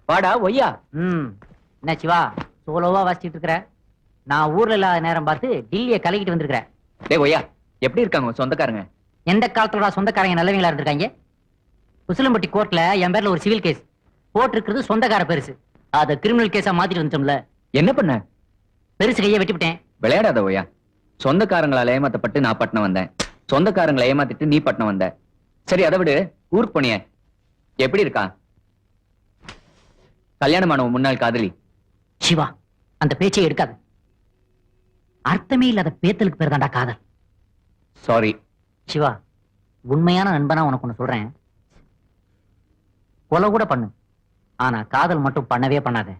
வாடா ஒய்யா. என்ன சிவா சோலோவா வாசிச்சுட்டு இருக்கிற? நான் ஊர்ல இல்லாத நேரம் பார்த்து டில்லியை கலக்கிட்டு வந்திருக்கிறேன். டேய் ஒய்யா, எப்படி இருக்காங்க உங்க சொந்தக்காரங்க? எந்த காலத்துல சொந்தக்காரங்க நல்லவங்களா இருந்திருக்காங்க? உசிலம்பட்டி கோர்ட்ல என் பேர்ல ஒரு சிவில் கேஸ் போட்டிருக்கிறது சொந்தக்கார பெருசு. அத கிரிமினல் கேஸா மாத்திட்டு வந்துட்டோம்ல. என்ன பண்ண? பெருசு கையை வெட்டிவிட்டேன். விளையாடாத ஒய்யா. சொந்தக்காரங்களால ஏமாத்தப்பட்டு நான் பட்டணம் வந்தேன், சொந்தக்காரங்களை ஏமாத்திட்டு நீ பட்டணம் வந்த. சரி அதை விடு, ஊருக்கு போனிய எப்படி இருக்கா? கல்யாணமானவன் முன்னாள் காதலி. சிவா அந்த பேச்சை எடுக்காது. அர்த்தமே இல்லாத பேத்தலுக்கு பேர் தான்டா காதல். சாரி சிவா, உண்மையான நண்பனா உனக்கு ஒண்ணு சொல்றேன். கொலை கூட பண்ணு, ஆனா காதல் மட்டும் பண்ணவே பண்ணாத.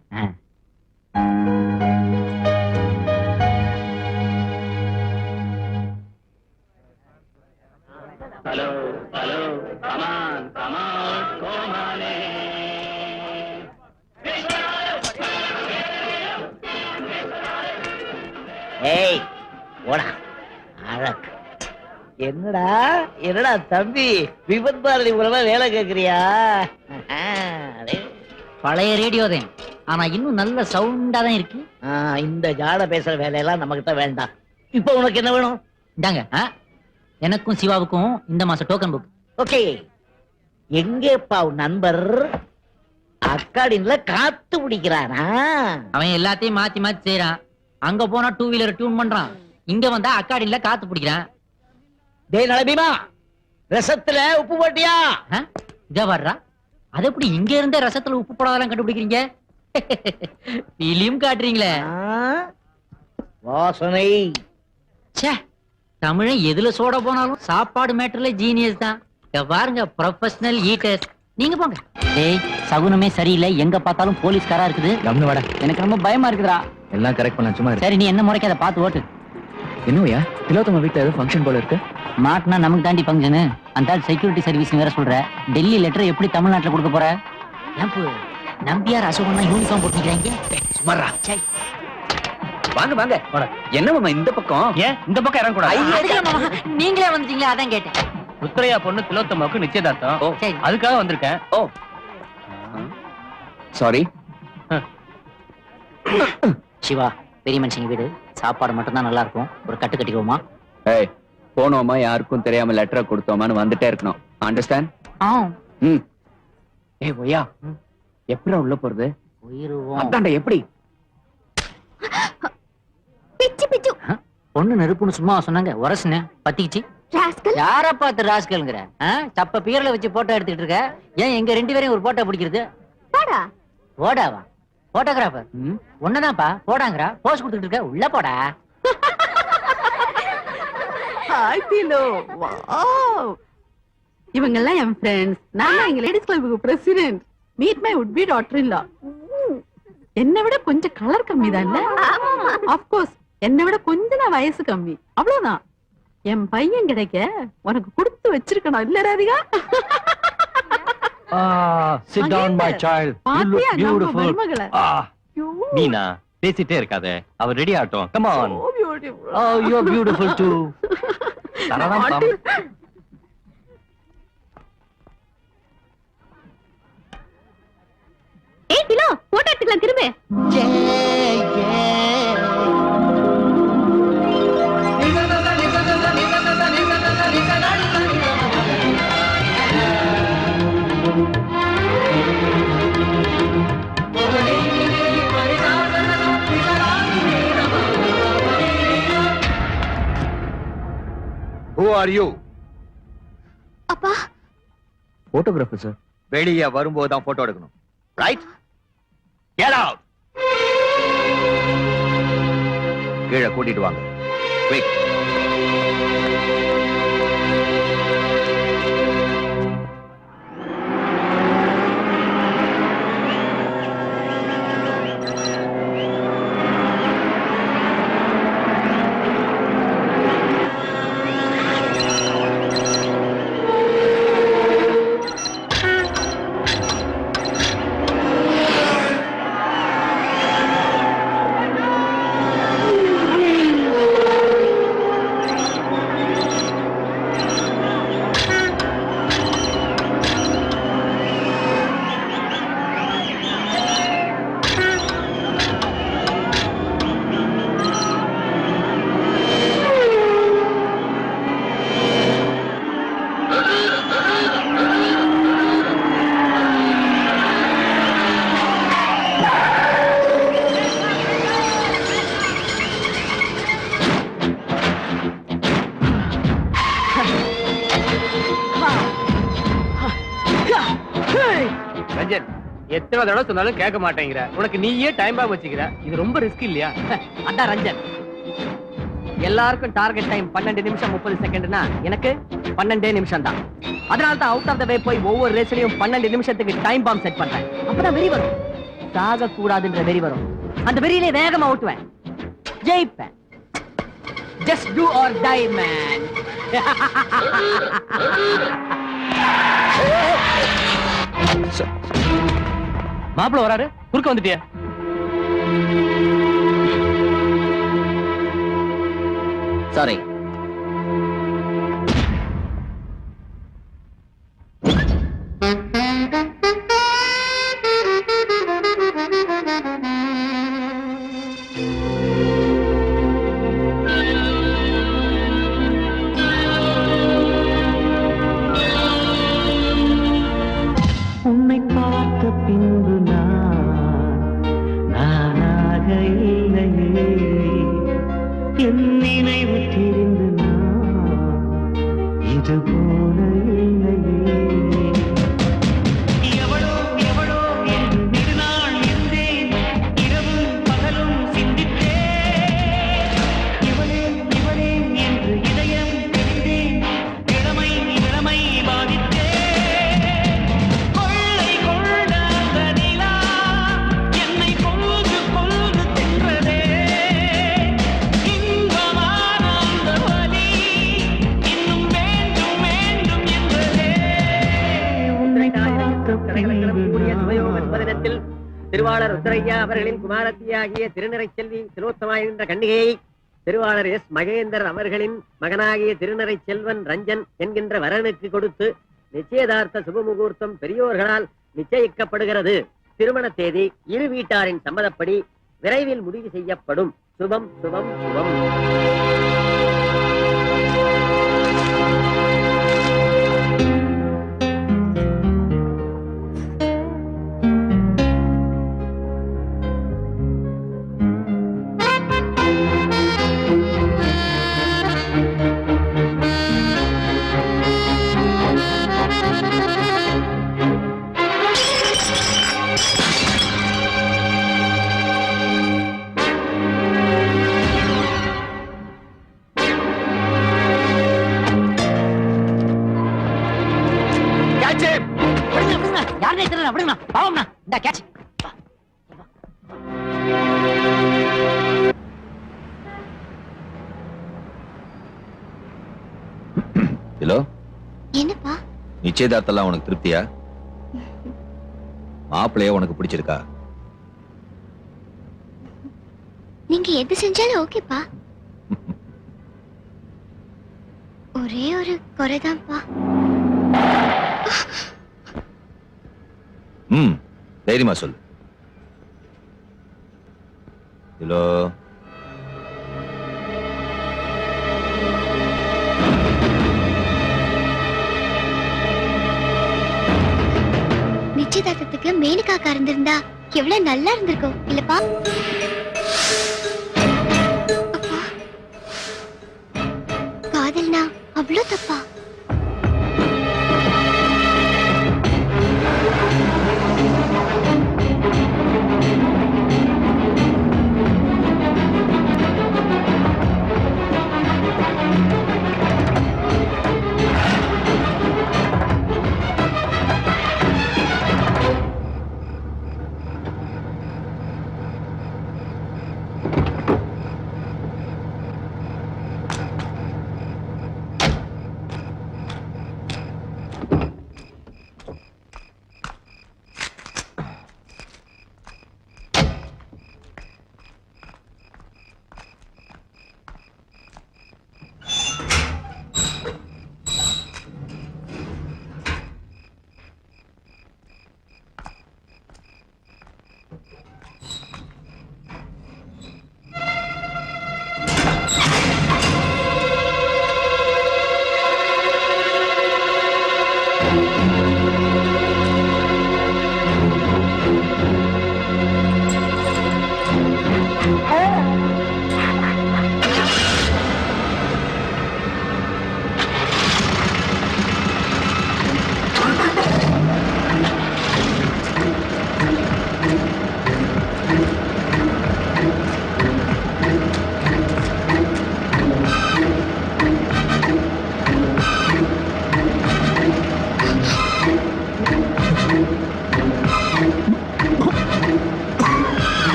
ஹலோ ஹலோ கமான் கமான் கோமானே. ஏய் ஓடா அழக். என்னடா என்னடா தம்பி, விபத் பாரதி மூலமா வேலை கேக்குறியா? பழைய ரேடியோ தான், ஆனா இன்னும் நல்ல சவுண்டா தான் இருக்கு. இந்த ஜாட பேசுற வேலையெல்லாம் நம்ம கிட்ட வேண்டாம். இப்ப உனக்கு என்ன வேணும்? இந்தாங்க, எனக்கும் சிவாவுக்கும் இந்த மாசம் டோக்கன் புக். ஓகே, எங்கேப்பா உன் நண்பர்? அக்காடின்ல காத்து பிடிக்கிறானா? அவன் எல்லாத்தையும் மாத்தி மாத்தி செய்யறான். அங்க போனா டூ வீலர் டியூன் பண்றான், இங்க வந்தா அக்காடின்ல காத்து பிடிக்கிறான். டேய் நலபீமா, ரசத்துல உப்பு போட்டியா? இத வர்றா, அது எப்படி இங்க இருந்தே ரசத்துல உப்பு போடாதெல்லாம் கண்டுபிடிக்கிறீங்க? பிலிம் காட்டுறீங்களே. வாசனை. தமிழன் எதுல சோட போனாலும் சாப்பாடு மேட்டர்ல ஜீனியஸ் தான். பாருங்க, ப்ரொஃபஷனல் ஈட்டர். நீங்க போங்க. டேய் சகுனமே சரியில்லை, எங்க பார்த்தாலும் போலீஸ்காரா இருக்குது. எனக்கு ரொம்ப பயமா இருக்குதுடா. எல்லாம் கரெக்ட் பண்ண சும்மா. சரி நீ என்ன முறைக்கு அதை பார்த்து ஓட்டு. என்னையா திலோத்தம வீட்டுல ஏதோ ஃபங்க்ஷன் போல இருக்கு. மாட்டினா நமக்கு தாண்டி ஃபங்க்ஷனு. அந்த செக்யூரிட்டி சர்வீஸ் வேற சொல்ற. டெல்லி லெட்டர் எப்படி தமிழ்நாட்டுல கொடுக்க போற? நம்பியார் அசோகம்னா யூனிஃபார்ம் போட்டுக்கிறாங்க. சுமாரா. வாங்க வாங்க. என்ன மாமா இந்த பக்கம்? ஏன் இந்த பக்கம் இறங்க கூடாது? நீங்களே வந்தீங்களா, அதான் கேட்டேன். ருத்ரையா பொண்ணு திலோத்தமாவுக்கு நிச்சயதார்த்தம், அதுக்காக வந்திருக்கேன். ஓ சாரி. சிவா, பெரிய மனுஷங்க வீடு, சாப்பாடு மட்டும் தான் நல்லா இருக்கும். ஒரு கட்டு கட்டிக்குவோமா? ஏய், போனோமா யாருக்கும் தெரியாம லெட்டரை கொடுத்தோமான்னு வந்துட்டே இருக்கணும். அண்டர்ஸ்டாண்ட்? ஏய் ஒய்யா, எப்படி உள்ள போறது? அதான்டா எப்படி? பிச்சு பிச்சு. பொண்ணு நெருப்புன்னு சும்மா சொன்னாங்க, உரசுன பத்திக்கிச்சு. யார பார்த்து ராஸ்கல்ங்கிற? சப்ப பீரல வச்சு போட்டோ எடுத்துட்டு இருக்க. ஏன் எங்க ரெண்டு பேரையும் ஒரு போட்டோ பிடிக்கிறது? போடாவா? போட்டோகிராஃபர் ஒன்னதான்ப்பா. போடாங்கறா, போஸ் கொடுத்துட்டு இருக்க. உள்ள போடா. Hi below. வாவ், இவங்க எல்லாம் என் ஃப்ரெண்ட்ஸ். நான் எங்க லேடிஸ் கிளப்புக்கு president. Meet my would be daughter in law. என்னை விட கொஞ்சம் கலர் கம்மி தான் இல்ல? ஆஃப் கோர்ஸ், என்னை விட கொஞ்சம் வயசு கம்மி, அவ்வளவுதான். என் பையன் கிடைக்க உனக்கு கொடுத்து வச்சிருக்கணும் இல்ல Radhika? Sit down my child. You look beautiful. Meena பேசிட்டே இருக்காத, அவ ரெடி ஆகட்டும். Come on. So beautiful. Oh, you are beautiful too. தரலாம் பாம். ஏய் பிலோ, போட்டோ எடுத்துக்கலாம் திரும்ப. Who are you? அப்பா, போட்டோகிராஃபர் சார். வெளியே வரும்போது தான் போட்டோ எடுக்கணும். ரைட்? Get out. கீழே கூட்டிட்டு வாங்க. Quick. ரஞ்சன், எத்தனை தடவை சொன்னாலும் கேட்க மாட்டேங்கிற. உனக்கு நீயே டைம் பாம் வச்சுக்கிற. இது ரொம்ப ரிஸ்க் இல்லையா? அதான் ரஞ்சன், எல்லாருக்கும் டார்கெட் டைம் 12 நிமிஷம் 30 செகண்ட்னா எனக்கு 12 நிமிஷம் தான். அதனால தான் அவுட் ஆஃப் த வே போய் ஒவ்வொரு ரேஸ்லயும் 12 நிமிஷத்துக்கு டைம் பாம் செட் பண்றேன். அப்பதான் வெறி வரும், சாக கூடாதுன்ற வெறி வரும். அந்த வெறியிலே வேகமா ஓட்டுவேன், ஜெயிப்பேன். Just do or die, man. மாப்பிள்ள வராரு, குறுக்க வந்துட்டியா? சாரி. உன்னை பார்த்த பின்பு நானாக இல்லையே, என் நினைவு தெரிந்து இது போல இல்லையே. எவளோ எவளோ என்று நெடுநாள் இருந்தேன், இரவும் பகலும் சிந்தித்தேன். இவளே இவளே என்று இதயம் தெரிந்தேன், இளமை இளமை பாதித்தேன். திருவாளர் ருத்ரையா அவர்களின் குமாரத்தியாகிய திருநிறை செல்வி திலோத்தமாயிருந்த கண்ணிகையை திருவாளர் எஸ் மகேந்தர் அவர்களின் மகனாகிய திருநிறை செல்வன் ரஞ்சன் என்கின்ற வரனுக்கு கொடுத்து நிச்சயதார்த்த சுபமுகூர்த்தம் பெரியோர்களால் நிச்சயிக்கப்படுகிறது. திருமண தேதி இரு வீட்டாரின் சம்மதப்படி விரைவில் முடிவு செய்யப்படும். சுபம் சுபம் சுபம். யாருனே தெரியல, அப்படிங்களா? பாவம்ண்ணா, இந்த கேட்ச். ஹலோ, என்னப்பா? நிச்சயதார்த்தம் உனக்கு திருப்தியா? மாப்பிள்ளைய உனக்கு பிடிச்சிருக்கா? நீங்க எது செஞ்சாலும் ஓகேப்பா. ஒரே ஒரு குறைதான்ப்பா. தைரியமா சொல்லு. ஹலோ, நிச்சயதார்த்தத்துக்கு மேனுக்காக்கா இருந்திருந்தா எவ்வளவு நல்லா இருந்திருக்கும் இல்லப்பா? அப்பா, காதல்னா அவ்வளவு தப்பா?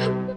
அப்பா